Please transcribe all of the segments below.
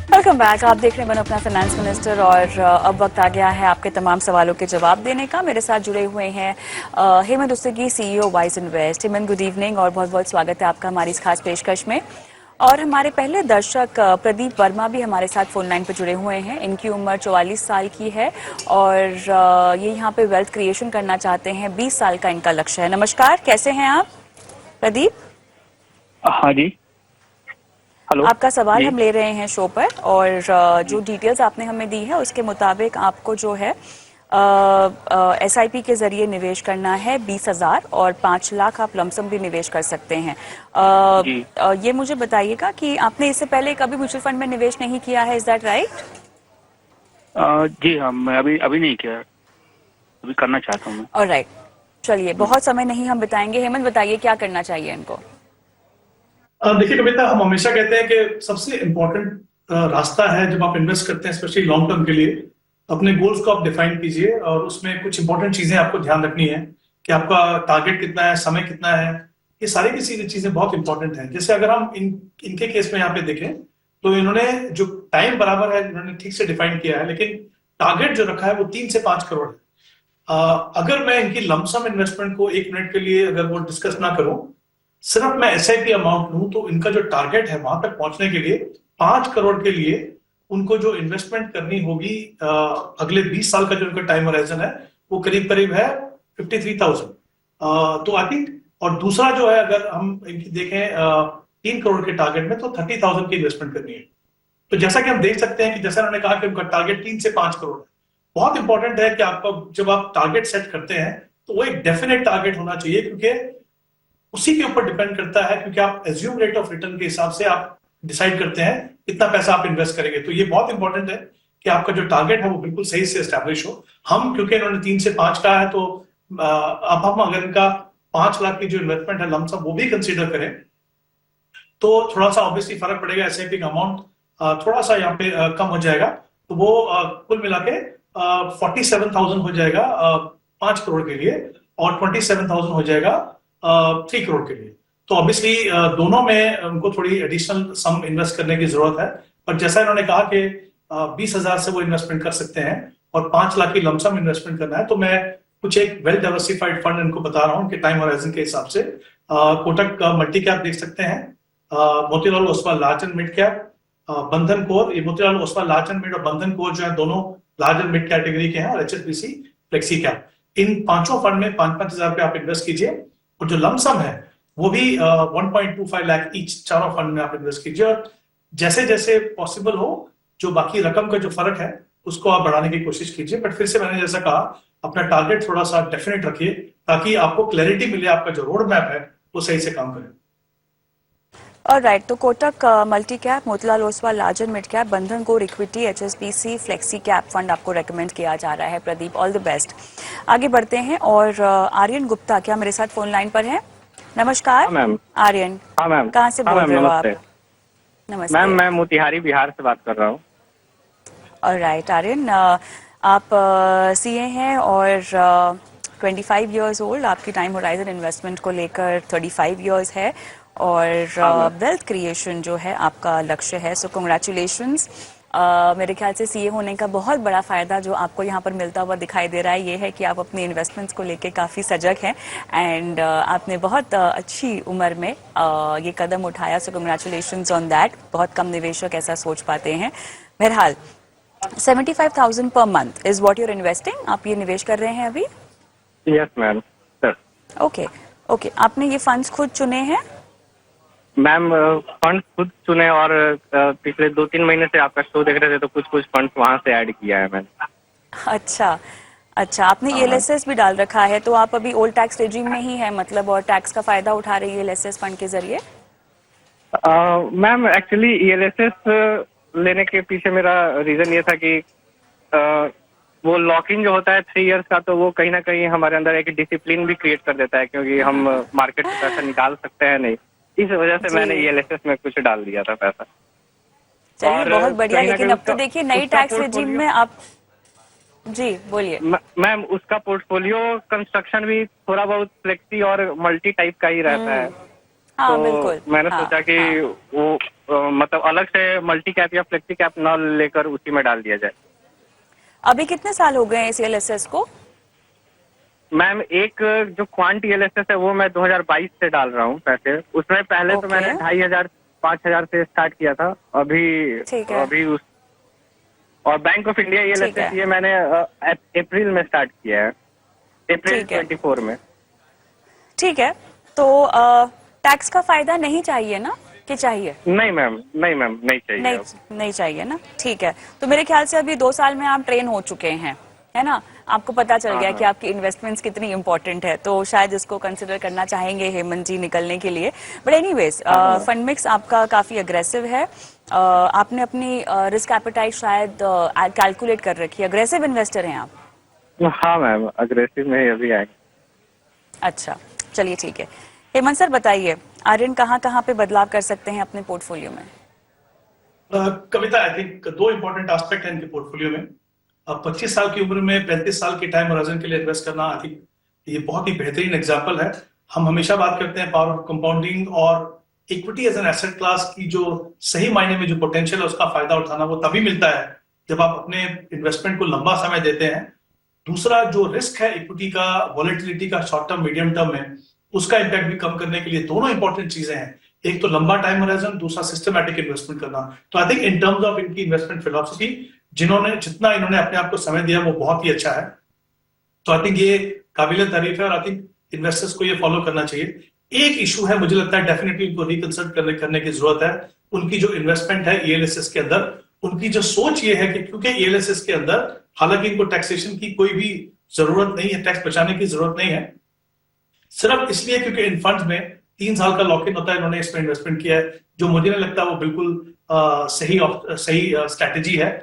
Welcome back. आप देख रहे हैं बनो अपना फाइनेंस मिनिस्टर और अब वक्त आ गया है आपके तमाम सवालों के जवाब देने का। मेरे साथ जुड़े हुए हैं हेमंत उसेगी, CEO wise invest. Hemant, good evening और बहुत बहुत स्वागत है आपका हमारी इस खास पेशकश में। और हमारे पहले दर्शक प्रदीप वर्मा भी हमारे साथ फोन लाइन पर जुड़े हुए हैं। इनकी उम्र 44 साल की है और ये यहाँ पे वेल्थ क्रिएशन करना चाहते हैं। 20 साल का इनका लक्ष्य है। नमस्कार, कैसे हैं आप प्रदीप? हाँ जी, हेलो। आपका सवाल जी हम ले रहे हैं शो पर और जो डिटेल्स आपने हमें दी है उसके मुताबिक आपको जो है एसआईपी के जरिए निवेश करना है 20,000 और 5 लाख आप लमसम भी निवेश कर सकते हैं। जी ये मुझे बताइएगा कि आपने इससे पहले कभी म्यूचुअल फंड में निवेश नहीं किया है, इज दैट राइट? जी हाँ, मैं अभी नहीं किया, अभी करना चाहता हूँ मैं। ऑलराइट, चलिए बहुत समय नहीं हम बिताएंगे। हेमंत, बताइए क्या करना चाहिए इनको? देखिए कविता, हम हमेशा कहते हैं कि सबसे इम्पोर्टेंट रास्ता है जब आप इन्वेस्ट करते हैं, स्पेशली लॉन्ग टर्म के लिए, अपने गोल्स को आप डिफाइन कीजिए और उसमें कुछ इंपॉर्टेंट चीजें आपको ध्यान रखनी है कि आपका टारगेट कितना है, समय कितना है। ये सारी की चीजें बहुत इंपॉर्टेंट हैं। जैसे अगर हम इनके केस में यहाँ पे देखें तो इन्होंने जो टाइम बराबर है, इन्होंने ठीक से डिफाइन किया है, लेकिन टारगेट जो रखा है वो 3 से 5 करोड़ है। अगर मैं इनकी लमसम इन्वेस्टमेंट को 1 मिनट के लिए अगर वो डिस्कस ना करूं, सिर्फ मैं एसआईपी अमाउंट लूं, तो इनका जो टारगेट है वहां तक पहुंचने के लिए 5 करोड़ के लिए उनको जो इन्वेस्टमेंट करनी होगी अगले 20 साल का जो उनका टाइम होराइजन है वो करीब करीब है 53,000। तो आई थिंक, और दूसरा जो है अगर हम इनकी देखें 3 करोड़ के टारगेट में, तो 30,000 की इन्वेस्टमेंट करनी है। तो जैसा कि हम देख सकते हैं कि जैसा उन्होंने कहा कि उनका टारगेट 3 से 5 करोड़ है। बहुत इंपॉर्टेंट है कि आपका जब आप टारगेट सेट करते हैं तो वो एक डेफिनेट टारगेट होना चाहिए, क्योंकि उसी के ऊपर डिपेंड करता है, क्योंकि आप एज्यूम रेट ऑफ रिटर्न के हिसाब से आप डिसाइड करते हैं कितना पैसा आप इन्वेस्ट करेंगे। तो ये बहुत इंपॉर्टेंट है कि आपका जो टारगेट है वो बिल्कुल सही से एस्टैब्लिश हो। हम क्योंकि इन्होंने 3 से 5 कहा है, तो अब हम अगर इनका 5 लाख की जो इन्वेस्टमेंट है लमसम वो भी कंसीडर करें तो थोड़ा सा ऑब्वियसली फर्क पड़ेगा। एसआईपी का अमाउंट थोड़ा सा यहाँ पे कम हो जाएगा, तो वो कुल मिला के 47,000 हो जाएगा 5 करोड़ के लिए, और 27,000 हो जाएगा 3 करोड़ के लिए। तो ऑब्वियसली दोनों में उनको थोड़ी एडिशनल सम इन्वेस्ट करने की जरूरत है। पर जैसा इन्होंने कहा कि 20,000 से वो इन्वेस्टमेंट कर सकते हैं और 5 लाख की लमसम इन्वेस्टमेंट करना है, तो मैं कुछ एक वेल डाइवर्सिफाइड फंड इनको बता रहा हूँ कि टाइम होराइजन के हिसाब से कोटक मल्टी कैप देख सकते हैं, Motilal Oswal large and mid cap, Bandhan core. ये Motilal Oswal large and mid और बंधन कोर जो है दोनों लार्ज एंड मिड कैटेगरी के हैं, और एचएसबीसी फ्लेक्सी कैप। इन पांचों फंड में 5-5 हजार पे आप इन्वेस्ट कीजिए, और जो लमसम है वो भी 1.25 लाख ईच चारों फंड में आप इन्वेस्ट कीजिए। और जैसे जैसे पॉसिबल हो, जो बाकी रकम का जो फर्क है उसको आप बढ़ाने की कोशिश कीजिए। बट फिर से मैंने जैसा कहा, अपना टारगेट थोड़ा सा डेफिनेट रखिए ताकि आपको क्लैरिटी मिले, आपका जो रोड मैप है वो सही से काम करे। ऑलराइट, तो Kotak multi cap, Motilal Oswal large and mid cap, Bandhan core equity, HSBC flexi cap fund आपको रेकमेंड किया जा रहा है। Pradeep, all the best. आगे बढ़ते हैं और आर्यन गुप्ता क्या मेरे साथ फोन लाइन पर है? नमस्कार। हाँ मैम। आर्यन, हाँ मैम। कहाँ से बोल रहे हो आप? नमस्ते मैम, मैं मोतिहारी बिहार से बात कर रहा हूँ। ऑलराइट आर्यन, आप सीए हैं और 25 इयर्स ओल्ड, आपकी टाइम होराइजन इन्वेस्टमेंट को लेकर 35 इयर्स है और वेल्थ क्रिएशन जो है आपका लक्ष्य है। सो कांग्रेचुलेशंस। मेरे ख्याल से सीए होने का बहुत बड़ा फायदा जो आपको यहाँ पर मिलता हुआ दिखाई दे रहा है ये है कि आप अपने इन्वेस्टमेंट्स को लेके काफ़ी सजग हैं एंड आपने बहुत अच्छी उम्र में ये कदम उठाया। सो कांग्रेचुलेशंस ऑन दैट। बहुत कम निवेशक ऐसा सोच पाते हैं। बहरहाल 75,000 per month is what you're investing, आप ये निवेश कर रहे हैं अभी? Yes ma'am, sir. ओके, आपने ये फंड्स खुद चुने हैं? मैम, फंड खुद चुने और पिछले 2-3 महीने से आपका शो देख रहे थे तो कुछ फंड वहां से ऐड किया है मैंने। अच्छा, आपने ईएलएसएस भी डाल रखा है, तो आप अभी ओल्ड टैक्स रेजिम में ही है मतलब, और टैक्स का फायदा उठा रही है ईएलएसएस फंड के जरिए? मैम, एक्चुअली ईएलएसएस लेने के पीछे मेरा रीजन ये था कि वो लॉक इन जो होता है 3 इयर्स का, तो वो कहीं ना कहीं हमारे अंदर एक डिसिप्लिन भी क्रिएट कर देता है, क्योंकि हम मार्केट से पैसा निकाल सकते हैं नहीं। इस वजह से मैंने ईएलएसएस में कुछ डाल दिया था पैसा। चलिए, बहुत बढ़िया। लेकिन अब तो देखिए नई टैक्स रेजिम में आप, जी बोलिए। मैम, उसका पोर्टफोलियो कंस्ट्रक्शन भी थोड़ा बहुत फ्लेक्सी और मल्टी टाइप का ही रहता है। हाँ तो बिल्कुल। मैंने हाँ, सोचा कि हाँ। वो मतलब अलग से मल्टी कैप या फ्लेक्सी कैप ना लेकर उसी में डाल दिया जाए। अभी कितने साल हो गए हैं CLSS को? मैम एक जो क्वांट टीएलएसएस है वो मैं 2022 से डाल रहा हूँ पैसे। उसमें पहले तो ओके, मैंने 2,500 5,000 से स्टार्ट किया था। अभी ठीक है, अभी उस और बैंक ऑफ इंडिया ठीक ईएलएसएस है, ये मैंने अप्रैल में स्टार्ट किया है, अप्रैल ठीक है, 24 में। ठीक है। तो टैक्स का फायदा नहीं चाहिए ना, कि चाहिए? नहीं मैम, नहीं मैम, नहीं चाहिए नहीं, अब। नहीं चाहिए ना, ठीक है। तो मेरे ख्याल से अभी 2 साल में आप ट्रेन हो चुके हैं, है ना? आपको पता चल हाँ गया कि हाँ आपकी इन्वेस्टमेंट्स कितनी इंपॉर्टेंट है, तो शायद इसको कंसिडर करना चाहेंगे हेमंत जी निकलने के लिए। बट एनीवेज, हाँ हाँ फंड मिक्स आपका काफी अग्रेसिव है। आपने अपनी रिस्क एपेटाइट शायद कैलकुलेट कर रखी है। अग्रेसिव इन्वेस्टर हैं आप? हाँ मैम, अग्रेसिव में ही अभी आए। अच्छा, चलिए ठीक है। हेमंत सर बताइए, आर्यन कहाँ कहाँ पे बदलाव कर सकते हैं अपने पोर्टफोलियो में? कविता, आई थिंक दो इंपॉर्टेंट एस्पेक्ट है इनके पोर्टफोलियो में। 25 साल की उम्र में 35 साल के टाइम होराइजन के लिए इन्वेस्ट करना, आई थिंक ये बहुत ही बेहतरीन एग्जाम्पल है। हम हमेशा बात करते हैं पावर ऑफ कंपाउंडिंग और equity as an asset class की जो सही मायने में जो पोटेंशियल है उसका फायदा उठाना वो तभी मिलता है जब आप अपने इन्वेस्टमेंट को लंबा समय देते हैं। दूसरा जो रिस्क है इक्विटी का, वॉलेटिलिटी का, शॉर्ट टर्म मीडियम टर्म में, उसका इम्पैक्ट भी कम करने के लिए दोनों इंपॉर्टेंट चीजें हैं। एक तो लंबा टाइम होराइजन, दूसरा सिस्टमैटिक इन्वेस्टमेंट करना। तो I think in terms of इनकी इन्वेस्टमेंट फिलॉसफी जितना इन्होंने अपने आप को समय दिया वो बहुत ही अच्छा है। तो आई थिंक ये काबिल तारीफ है और आई थिंक इन्वेस्टर्स को ये फॉलो करना चाहिए। एक इशू है, मुझे लगता है डेफिनेटली उनको रिकंसिडर करने की जरूरत है। उनकी जो इन्वेस्टमेंट है ईएलएसएस के अंदर, उनकी जो सोच ये है कि क्योंकि ईएलएसएस के अंदर हालांकि इनको टैक्सेशन की कोई भी जरूरत नहीं है, टैक्स बचाने की जरूरत नहीं है, सिर्फ इसलिए क्योंकि इन फंड्स में 3 साल का लॉक इन होता है, इन्होंने इसमें इन्वेस्टमेंट किया है, जो मुझे नहीं लगता वो बिल्कुल सही स्ट्रैटेजी है।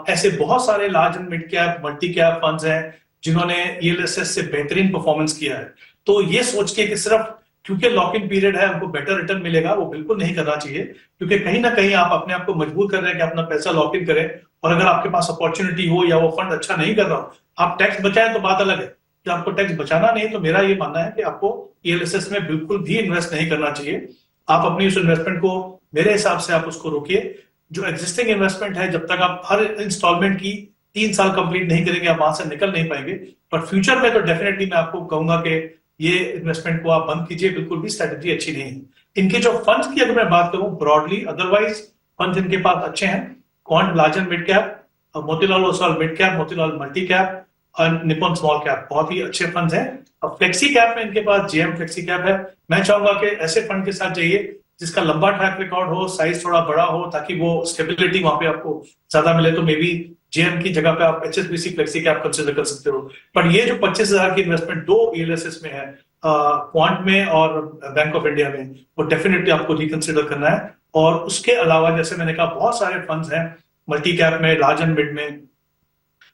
ऐसे बहुत सारे large and mid cap, multi cap funds हैं जिन्होंने ईएलएसएस से बेहतरीन परफॉर्मेंस किया है। तो ये सोच के कि सिर्फ क्योंकि लॉक इन पीरियड है उनको बेटर रिटर्न मिलेगा, वो बिल्कुल नहीं करना चाहिए। क्योंकि कहीं ना कहीं आप अपने आप को मजबूर कर रहे हैं कि अपना पैसा लॉक इन करें, और अगर आपके पास अपॉर्चुनिटी हो या वो फंड अच्छा नहीं कर रहा हो, आप टैक्स बचाएं तो बात अलग है। कि आपको टैक्स बचाना नहीं, तो मेरा ये मानना है कि आपको ईएलएसएस में बिल्कुल भी इन्वेस्ट नहीं करना चाहिए। आप अपनी उस इन्वेस्टमेंट को, मेरे हिसाब से आप उसको रोकिए। जो एग्जिस्टिंग इन्वेस्टमेंट है, जब तक आप हर इंस्टॉलमेंट की 3 साल कंप्लीट नहीं करेंगे आप वहां से निकल नहीं पाएंगे। पर फ्यूचर में तो डेफिनेटली मैं आपको कहूंगा कि ये इन्वेस्टमेंट को आप बंद कीजिए, बिल्कुल भी स्ट्रेटेजी अच्छी नहीं है। इनके जो फंड्स की अगर मैं बात करूं ब्रॉडली, अदरवाइज फंड्स इनके पास अच्छे हैं। Quant large and mid cap, Motilal Oswal mid cap, Motilal multi cap और निपॉन स्मॉल कैप, बहुत ही अच्छे फंड्स हैं। अब फ्लेक्सी कैप में इनके पास जेएम फ्लेक्सी कैप है। मैं चाहूंगा कि ऐसे फंड के साथ जाइए जिसका लंबा ट्रैक रिकॉर्ड हो, साइज थोड़ा बड़ा हो, ताकि वो स्टेबिलिटी वहां पे आपको ज्यादा मिले। तो मे बी जेएम की जगह पे आप एचएसबीसी फ्लेक्सी कैप कंसिडर कर सकते हो। पर ये जो 25,000 की इन्वेस्टमेंट 2 ईएलएसएस में है, क्वांट में और बैंक ऑफ इंडिया में, वो डेफिनेटली आपको रिकंसिडर करना है। और उसके अलावा जैसे मैंने कहा बहुत सारे फंड्स हैं मल्टी कैप में, लार्ज एंड मिड में,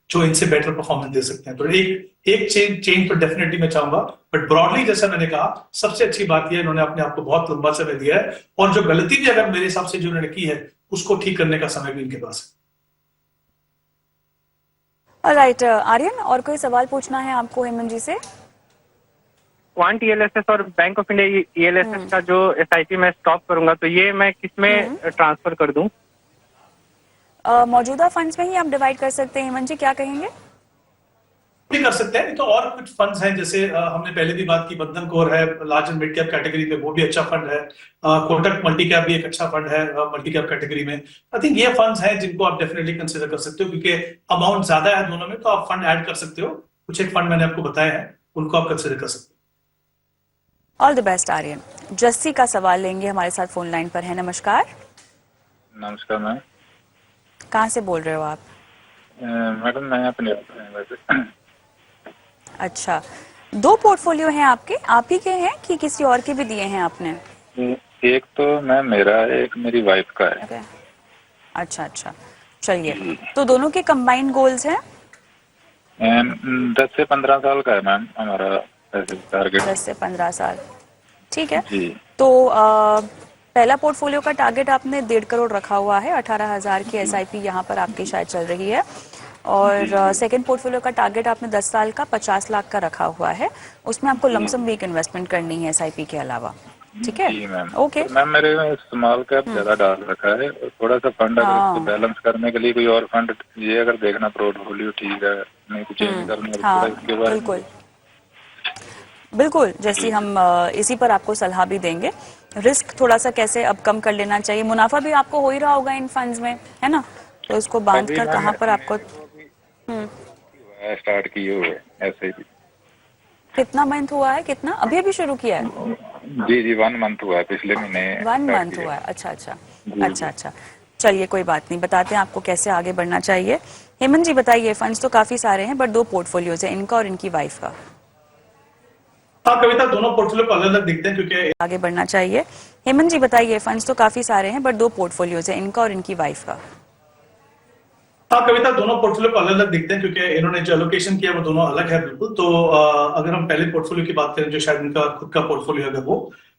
जो इनसे बेटर परफॉर्मेंस दे सकते हैं। तो एक चेंज तो डेफिनेटली मैं चाहूंगा। बट ब्रॉडली जैसा मैंने कहा, सबसे अच्छी बात यह इन्होंने अपने आप को बहुत लंबा समय दिया है, और जो गलती भी अगर मेरे हिसाब से जो इन्होंने की है उसको ठीक करने का समय भी इनके पास है। ऑलराइट आर्यन, और कोई सवाल पूछना है आपको हेमंत जी से? क्वांट ईएलएसएस और बैंक ऑफ इंडिया ईएलएसएस का जो एसआईपी मैं स्टॉप करूंगा, तो ये मैं किसमें ट्रांसफर कर दूं? मौजूदा फंड्स में ही आप डिवाइड कर सकते हैं हेमंत जी, क्या कहेंगे? भी कर सकते हैं। तो और कुछ फंड्स हैं, जैसे हमने पहले भी बात की, बंधन कोर है large and mid cap category में, वो भी अच्छा फंड है। कोटक मल्टी कैप भी एक अच्छा फंड है मल्टी कैप कैटेगरी में। आई थिंक ये फंड्स हैं जिनको आप डेफिनेटली कंसिडर कर सकते हो, क्योंकि अमाउंट ज्यादा है दोनों में, तो आप फंड ऐड कर सकते हो। कुछ एक फंड मैंने आपको बताया है, उनको आप कंसिडर कर सकते हो। All the best Aryan. Jassi का सवाल लेंगे, हमारे साथ फोन लाइन पर है। नमस्कार। नमस्कार मैम। कहाँ से बोल रहे हो आप? मैडम मैं अपने अच्छा, 2 पोर्टफोलियो हैं आपके, आप ही के हैं कि किसी और के भी दिए हैं आपने? एक तो मैम मेरा है, एक मेरी वाइफ का है। okay. अच्छा, चलिए। तो दोनों के कंबाइंड गोल्स हैं? 10 से 15 साल का है मैम हमारा टारगेट। 10 से 15 साल, ठीक है जी। तो पहला पोर्टफोलियो का टारगेट आपने 1.5 करोड़ रखा हुआ है, 18,000 की एसआईपी यहाँ पर आपकी शायद चल रही है। और सेकंड पोर्टफोलियो का टारगेट आपने 10 साल का 50 लाख का रखा हुआ है, उसमें आपको लमसम भी एक इन्वेस्टमेंट करनी है एसआईपी के अलावा। ठीक है, जी मैम। ओके। तो मैम मेरे में स्मॉल कैप ज्यादा डाल रखा है और थोड़ा सा फंड अगर हाँ। इसको बैलेंस करने के लिए कोई और फंड ये अगर देखना पोर्टफोलियो ठीक है नहीं तो चेंज करना है, हाँ थोड़ा इसके बारे में। बिल्कुल बिल्कुल, जैसी हम इसी पर आपको सलाह भी देंगे। रिस्क थोड़ा सा कैसे अब कम कर लेना चाहिए, मुनाफा भी आपको हो ही रहा होगा इन फंड्स में, है ना, तो इसको बांध अभी कर मैम कहाँ पर आपको स्टार्ट किए हुए ऐसे ही। कितना मंथ हुआ है, कितना अभी अभी शुरू किया है? जी जी 1 मंथ हुआ है, पिछले महीने 1 start मंथ किया हुआ है। है, अच्छा अच्छा जी, अच्छा जी। अच्छा। चलिए कोई बात नहीं, बताते हैं आपको कैसे आगे बढ़ना चाहिए। हेमंत जी बताइए, फंड्स तो काफी सारे हैं बट 2 पोर्टफोलियोज है, इनका और इनकी वाइफ का। हाँ कविता, दोनों पोर्टफोलियो को अलग अलग दिखते हैं क्योंकि आगे बढ़ना चाहिए। हेमंत जी बताइए, फंड्स तो काफी सारे हैं बट 2 पोर्टफोलियोज है, इनका और इनकी वाइफ का। हाँ कविता, दोनों पोर्टफोलियो को अलग अलग दिखते हैं क्योंकि इन्होंने जो एलोकेशन किया वो दोनों अलग है बिल्कुल। तो अगर हम पहले पोर्टफोलियो की बात करें जो शायद इनका खुद का पोर्टफोलियो है वो,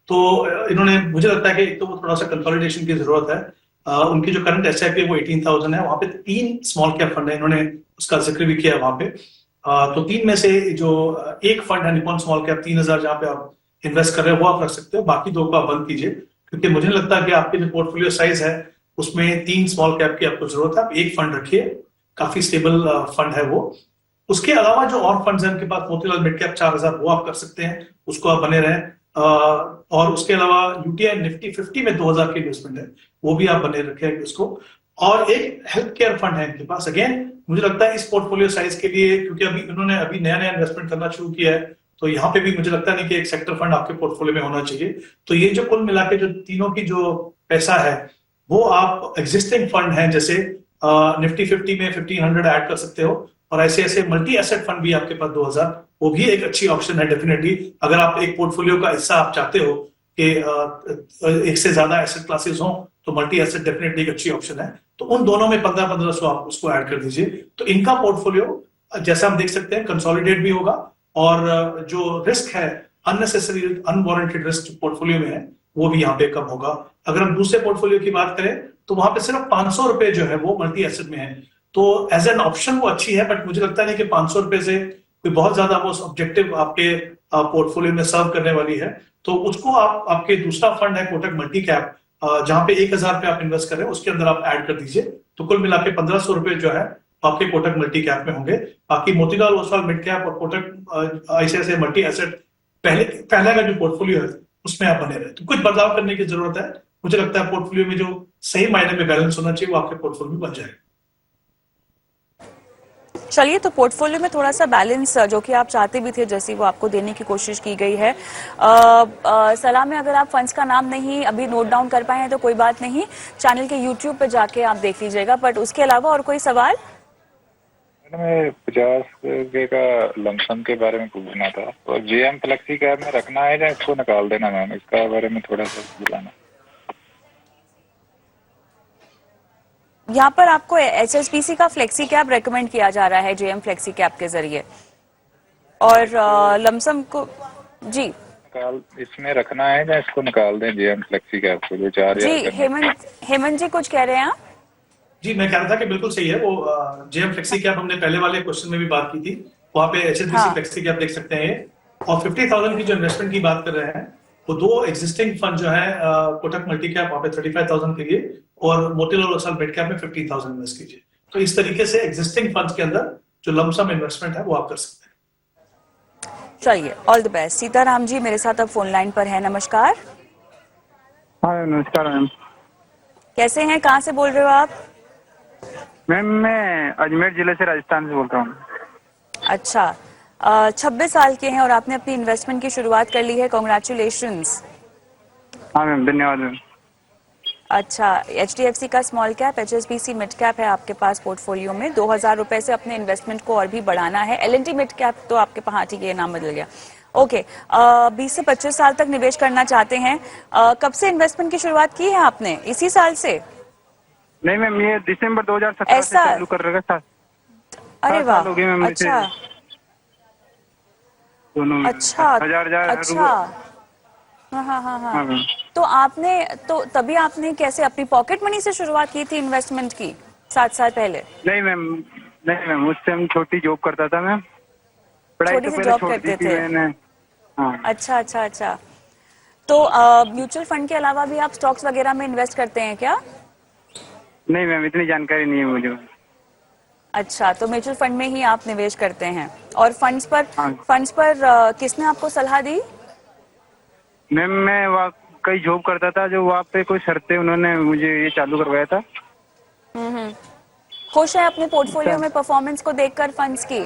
तो इन्होंने, मुझे लगता है कि एक तो वो थोड़ा सा कंसोलिडेशन की जरूरत है। उनकी जो करंट एसआईपी है वो 18,000 है, वहां पे 3 स्मॉल कैप फंड है, इन्होंने उसका जिक्र भी किया वहां पे। तो 3 में से जो एक फंड है निपॉन स्मॉल कैप 3,000, जहां पे आप इन्वेस्ट कर रहे हो वो आप रख सकते हो, बाकी 2 को आप बंद कीजिए क्योंकि मुझे नहीं लगता कि आपके जो पोर्टफोलियो साइज है उसमें 3 स्मॉल कैप की आपको जरूरत है। आप एक फंड रखिए, काफी स्टेबल फंड है वो। उसके अलावा जो और फंड्स हैं उनके पास, मोतीलाल मिड कैप 4,000 वो आप कर सकते हैं, उसको आप बने रहें। और उसके अलावा यूटीआई निफ्टी 50 में 2,000 की इन्वेस्टमेंट है, वो भी आप बने रखें उसको। और एक हेल्थ केयर फंड है इनके पास, अगेन मुझे लगता है इस पोर्टफोलियो साइज के लिए, क्योंकि अभी इन्होंने नया नया इन्वेस्टमेंट करना शुरू किया है, तो यहाँ पे भी मुझे लगता नहीं कि एक सेक्टर फंड आपके पोर्टफोलियो में होना चाहिए। तो ये जो कुल मिला के जो तीनों की जो पैसा है वो आप एग्जिस्टिंग फंड है, जैसे निफ्टी 50 में 1,500 ऐड कर सकते हो, और ऐसे ऐसे मल्टी एसेट फंड भी आपके पास 2,000, वो भी एक अच्छी ऑप्शन है डेफिनेटली। अगर आप एक पोर्टफोलियो का हिस्सा आप चाहते हो कि एक से ज्यादा एसेट क्लासेस हो, तो मल्टी एसेट डेफिनेटली एक अच्छी ऑप्शन है। तो उन दोनों में 1500 आप उसको ऐड कर दीजिए, तो इनका पोर्टफोलियो जैसा हम देख सकते हैं कंसोलिडेट भी होगा, और जो रिस्क है, अननेसेसरी अनवारंटेड रिस्क पोर्टफोलियो में है, वो भी यहाँ पे कम होगा। अगर हम दूसरे पोर्टफोलियो की बात करें तो वहां पे सिर्फ 500 रुपए जो है वो मल्टी एसेट में है, तो एज एन ऑप्शन वो अच्छी है, बट मुझे लगता नहीं कि 500 रुपए से कोई बहुत ज्यादा वो ऑब्जेक्टिव आपके पोर्टफोलियो में सर्व करने वाली है। तो उसको आप, आपके दूसरा फंड है कोटक मल्टी कैप, जहां पे 1,000 रुपए आप इन्वेस्ट करें, उसके अंदर आप ऐड कर दीजिए, तो कुल मिला के 1,500 रुपए जो है आपके कोटक मल्टी कैप में होंगे। बाकी मोतीलाल ओसवाल मिड कैप और कोटक आईसीआईसीआई मल्टी एसेट पहले का जो पोर्टफोलियो है उसमें आप बने रहे, तो कुछ बदलाव करने की जरूरत है। मुझे लगता है पोर्टफोलियो में जो सही मायने में बैलेंस होना चाहिए वो आपके पोर्टफोलियो में बन जाएगा। चलिए, तो पोर्टफोलियो में थोड़ा सा बैलेंस जो कि आप चाहते भी थे, जैसी वो आपको देने की कोशिश की गई है। सलाह में अगर आप फंड्स का नाम नहीं अभी नोट डाउन कर पाए हैं तो कोई बात नहीं, चैनल के यूट्यूब पे जाके आप देख लीजिएगा। बट उसके अलावा और कोई सवाल? मैंने 50 के का लमसम के बारे में पूछना था, और जेएम फ्लेक्सी कैप में रखना है या इसको निकाल देना मैम, इसका बारे में थोड़ा सा बताना। यहाँ पर आपको एचएसबीसी का फ्लेक्सी कैप रेकमेंड किया जा रहा है जेएम फ्लेक्सी कैप के जरिए, और लमसम को जी निकाल इसमें रखना है या इसको निकाल दें जेएम फ्लेक्सी कैप को जो 4,000 जी। हेमंत जी कुछ कह रहे हैं आप? जी, मैं कह रहा था कि बिल्कुल सही है वो। जेएम फ्लेक्सी कैप हमने पहले वाले क्वेश्चन में भी बात की थी, वहां पे एचएसबीसी हाँ। फ्लेक्सी कैप देख सकते हैं। और 50,000 की जो इन्वेस्टमेंट की बात कर रहे हैं, वो 2 एग्जिस्टिंग फंड जो है कोटक मल्टी कैप वहां पे 35,000 के लिए, और मोतीलाल ओसवाल मिड कैप में 15,000 इन्वेस्ट कीजिए। तो इस तरीके से एग्जिस्टिंग फंड्स के अंदर जो लमसम इन्वेस्टमेंट है वो आप कर सकते हैं। चलिए, all the best. Sitaram ji मेरे साथ अब फोन लाइन पर है, नमस्कार। हाँ नमस्कार मैम। कैसे हैं, कहाँ से बोल रहे हो आप? मैम मैं अजमेर जिले से, राजस्थान से बोल रहा हूँ। अच्छा, 26 साल के हैं और आपने अपनी इन्वेस्टमेंट की शुरुआत कर ली है, कॉन्ग्रेचुलेशंस। हाँ मैम, धन्यवाद मैम। अच्छा, एचडीएफसी का small cap, HSBC mid cap है आपके पास पोर्टफोलियो में। 2,000 रुपए से अपने इन्वेस्टमेंट को और भी बढ़ाना है। एलएनटी मिड कैप तो आपके पास, ठीक है, नाम बदल गया। ओके, 20 से 25 साल तक निवेश करना चाहते हैं। कब से इन्वेस्टमेंट की शुरुआत की है आपने? इसी साल से? नहीं मैम, ये दिसंबर 2017 से चालू कर रखा था। अरे वाह, हो गए मैम। अच्छा दोनों अच्छा अच्छा। हाँ। तो आपने, तो तभी आपने कैसे अपनी पॉकेट मनी से शुरुआत की थी इन्वेस्टमेंट की 7 साल पहले? नहीं मैम, उस टाइम छोटी जॉब करता था मैम, पढ़ाई तो पहले छोड़ दी थी मैंने। हाँ। अच्छा। तो म्यूचुअल फंड के अलावा भी आप स्टॉक्स वगैरह में इन्वेस्ट करते हैं क्या? नहीं मैम, इतनी जानकारी नहीं है मुझे। अच्छा, तो म्यूचुअल फंड में ही आप निवेश करते हैं। और फंड्स पर हाँ। किसने आपको सलाह दी? मैम मैं वहाँ कहीं जॉब करता था, जो वहाँ पे कोई सर थे, उन्होंने मुझे ये चालू करवाया था। खुश है अपने पोर्टफोलियो में परफॉर्मेंस को देखकर फंड्स की?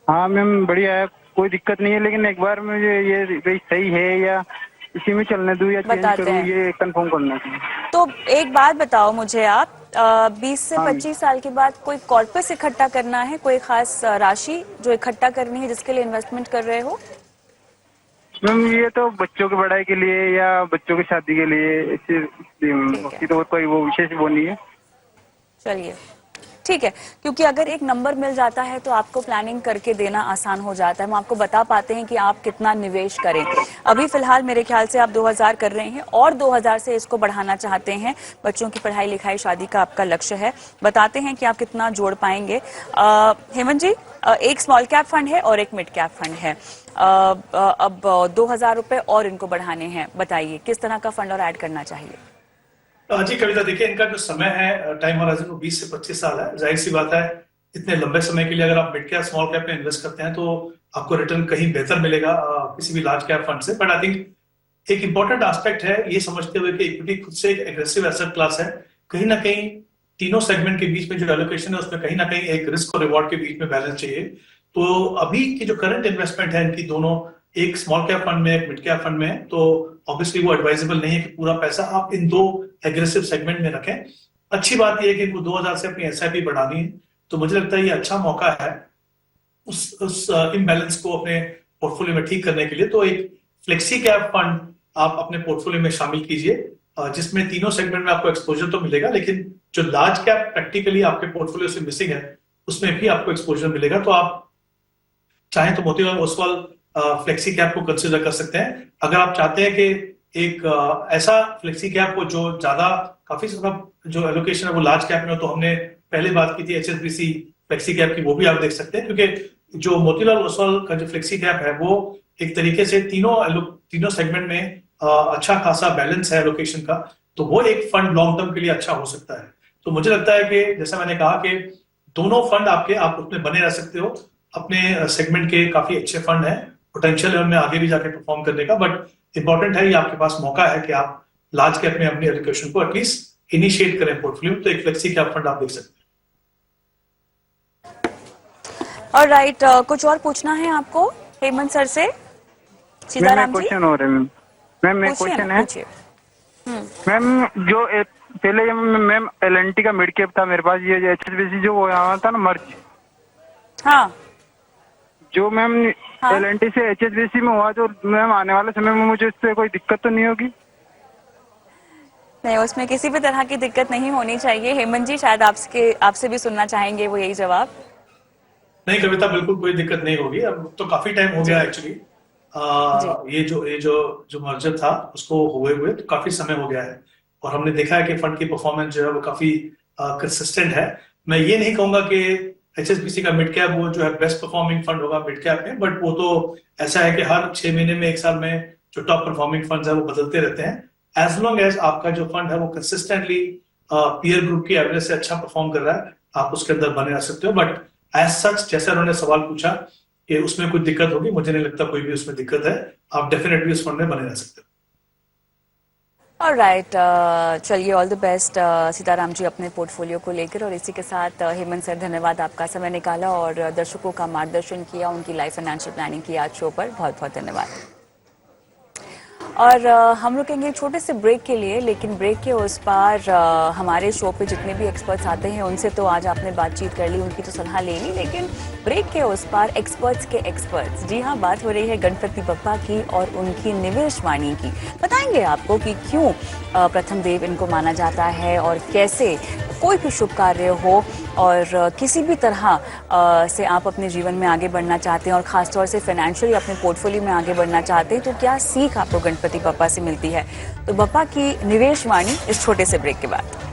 हाँ मैम बढ़िया है, कोई दिक्कत नहीं है, लेकिन एक बार मुझे ये भाई सही है या इसी में चलने दूं या चेंज बताते करूं, हैं। ये कंफर्म करना है। तो एक बात बताओ मुझे आप, 20 से हाँ। 25 साल के बाद कोई कॉर्पस इकट्ठा करना है, कोई खास राशि जो इकट्ठा करनी है जिसके लिए इन्वेस्टमेंट कर रहे हो? मैम ये तो बच्चों की पढ़ाई के लिए या बच्चों की शादी के लिए, बाकी तो कोई वो विशेष वो नहीं है। चलिए ठीक है, क्योंकि अगर एक नंबर मिल जाता है तो आपको प्लानिंग करके देना आसान हो जाता है। हम आपको बता पाते हैं कि आप कितना निवेश करें। अभी फिलहाल मेरे ख्याल से आप 2000 कर रहे हैं और 2000 से इसको बढ़ाना चाहते हैं। बच्चों की पढ़ाई लिखाई शादी का आपका लक्ष्य है। बताते हैं कि आप कितना जोड़ पाएंगे। हेमंत जी, एक स्मॉल कैप फंड है और एक मिड कैप फंड है। अब 2000 रुपए और इनको बढ़ाने हैं। बताइए किस तरह का फंड और ऐड करना चाहिए? जी कविता, देखिए इनका जो समय है, टाइम होराइजन वो 20 से 25 साल है। जाहिर सी बात है, इतने लंबे समय के लिए अगर आप मिड कैप स्मॉल कैप में इन्वेस्ट करते हैं तो आपको रिटर्न कहीं बेहतर मिलेगा किसी भी लार्ज कैप फंड से। बट आई थिंक एक इंपॉर्टेंट एस्पेक्ट है ये समझते हुए कि इक्विटी खुद से एक एग्रेसिव एसेट क्लास है। कहीं ना कहीं तीनों सेगमेंट के बीच में जो एलोकेशन है उसमें कहीं ना कहीं एक रिस्क और रिवॉर्ड के बीच में बैलेंस चाहिए। तो अभी की जो करंट इन्वेस्टमेंट है इनकी दोनों, एक स्मॉल कैप फंड में एक मिड कैप फंड में है, तो ऑब्वियसली वो एडवाइजेबल नहीं है कि पूरा पैसा आप इन दो एग्रेसिव सेगमेंट में रखें। अच्छी बात यह है कि इनको 2000 से अपनी एसआईपी बढ़ानी है, तो मुझे लगता है ये अच्छा मौका है उस इम्बैलेंस को अपने पोर्टफोलियो में ठीक करने के लिए। तो एक फ्लेक्सी कैप फंड आप अपने पोर्टफोलियो में शामिल कीजिए, जिसमें तीनों सेगमेंट में आपको एक्सपोजर तो मिलेगा, लेकिन जो लार्ज कैप प्रैक्टिकली आपके पोर्टफोलियो से मिसिंग है उसमें भी आपको एक्सपोजर मिलेगा। तो आप चाहें तो मोतीलाल ओसवाल फ्लेक्सी कैप को कंसिडर कर सकते हैं। अगर आप चाहते हैं कि एक ऐसा फ्लेक्सी कैप हो जो ज्यादा काफी ज्यादा जो एलोकेशन है वो लार्ज कैप में हो, तो हमने पहले बात की थी एचएसबीसी फ्लेक्सी कैप की, वो भी आप देख सकते हैं। क्योंकि जो मोतीलाल ओसवाल का जो फ्लेक्सी कैप है वो एक तरीके से तीनों सेगमेंट में अच्छा खासा बैलेंस है एलोकेशन का, तो वो एक फंड लॉन्ग टर्म के लिए अच्छा हो सकता है। तो मुझे लगता है कि जैसा मैंने कहा कि दोनों फंड आप उसमें बने रह सकते हो। अपने सेगमेंट के काफी अच्छे फंड है, पोटेंशियल है उनमें आगे भी जाके परफॉर्म करने का। बट इंपॉर्टेंट है, ये आपके पास मौका है कि आप लार्ज कैप में अपनी एलोकेशन को एटलीस्ट इनिशिएट करें पोर्टफोलियो। तो एक फ्लेक्सी कैप फंड आप देख सकते हैं। ऑलराइट, कुछ और पूछना है आपको हेमंत सर से? सीताराम जी, क्वेश्चन हो रहे हैं मैम, क्वेश्चन है मैम, जो पहले मैम एलएनटी का मिड कैप था मेरे पास, ये एचएसबीसी जो वो आया था ना मर्ज, हाँ जो मैम हाँ? एलएनटी से एचएसबीसी में हुआ, जो मैम आने वाले समय में मुझे इससे कोई दिक्कत तो नहीं होगी? नहीं, उसमें किसी भी तरह की दिक्कत नहीं होनी चाहिए। हेमंत जी शायद आपसे भी सुनना चाहेंगे वो यही जवाब। नहीं कविता, बिल्कुल कोई दिक्कत नहीं होगी। अब तो काफी टाइम हो गया एक्चुअली, ये जो मर्जर था उसको हुए तो काफी समय हो गया है, और हमने देखा है कि फंड की परफॉर्मेंस जो है वो काफी कंसिस्टेंट है। मैं ये नहीं कहूंगा कि एचएसबीसी का मिड कैप वो जो है बेस्ट परफॉर्मिंग फंड होगा मिड कैप में, बट वो तो ऐसा है कि हर 6 महीने में 1 साल में जो टॉप परफॉर्मिंग फंड्स है वो बदलते रहते हैं। एज लॉन्ग एज आपका जो फंड है वो कंसिस्टेंटली पीयर ग्रुप की एवरेज से अच्छा परफॉर्म कर रहा है, आप उसके अंदर बने रह सकते हो। बट एज सच जैसे उन्होंने सवाल पूछा कि उसमें कोई दिक्कत होगी, मुझे नहीं लगता कोई भी उसमें दिक्कत है। आप डेफिनेटली उस फंड में बने रह सकते हो। ऑलराइट, चलिए all the best Sitaram ji अपने पोर्टफोलियो को लेकर। और इसी के साथ हेमंत सर, धन्यवाद, आपका समय निकाला और दर्शकों का मार्गदर्शन किया, उनकी लाइफ फाइनेंशियल प्लानिंग की आज शो पर। बहुत बहुत धन्यवाद। और हम रुकेंगे छोटे से ब्रेक के लिए, लेकिन ब्रेक के उस पार हमारे शो पे जितने भी एक्सपर्ट्स आते हैं उनसे तो आज आपने बातचीत कर ली, उनकी तो सलाह ले ली, लेकिन ब्रेक के उस पार एक्सपर्ट्स के एक्सपर्ट्स, जी हाँ, बात हो रही है गणपति बप्पा की और उनकी निवेश वाणी की। बताएंगे आपको कि क्यों प्रथम देव इनको माना जाता है और कैसे कोई भी शुभ कार्य हो और किसी भी तरह से आप अपने जीवन में आगे बढ़ना चाहते हैं और खासतौर से फाइनेंशियली अपने पोर्टफोलियो में आगे बढ़ना चाहते हैं, तो क्या सीख आपको गणपति बप्पा से मिलती है? तो बप्पा की निवेश वाणी इस छोटे से ब्रेक के बाद।